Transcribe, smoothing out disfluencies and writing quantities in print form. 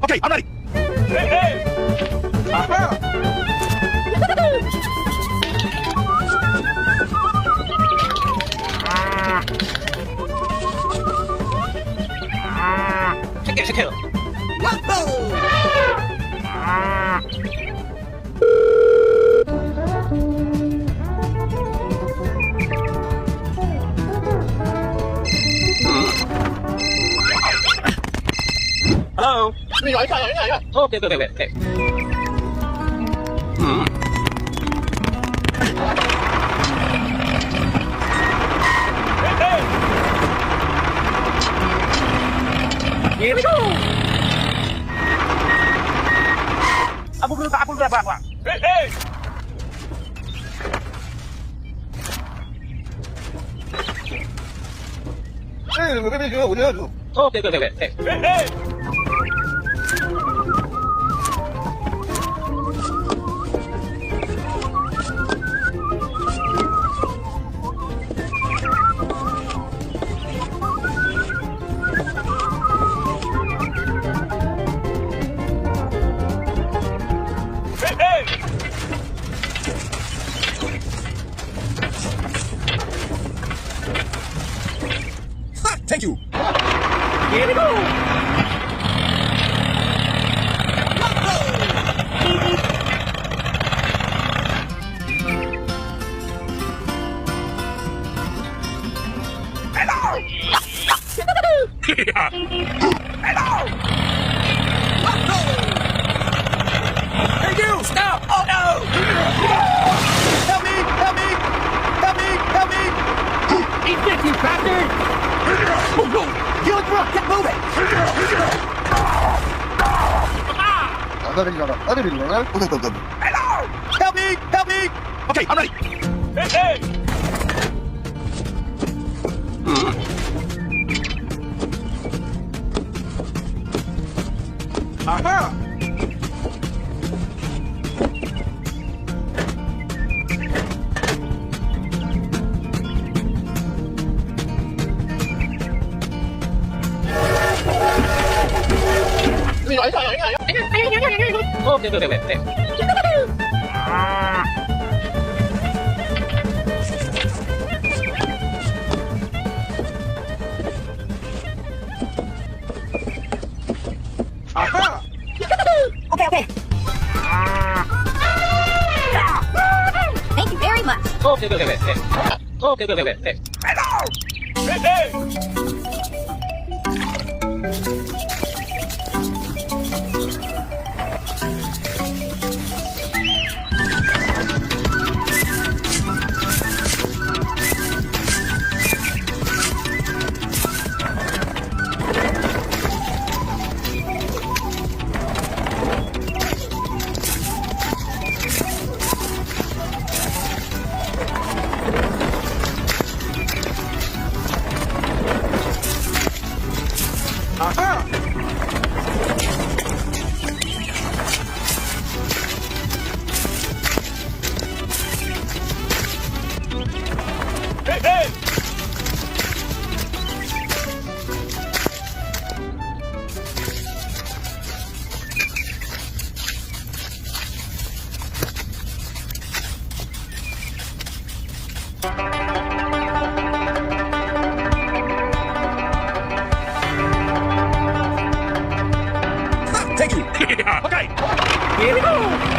Okay, I'm ready. Hey, hey. Secure. Hello. Okay. Here we go. Apple berapa? Hey. Okay. Hey. Thank you. Here we go. Hello. Hello. Hey you, stop! Oh no! Help me! Eat this, you trakter! Oh no! You look rough, get moving! Hello! Help me! Okay, I'm ready! Hey! Aha! Okay. Aha! Okay. Thank you very much. Okay. Hello! Hey! Aha! Hey! Thank you. Okay. Here we go.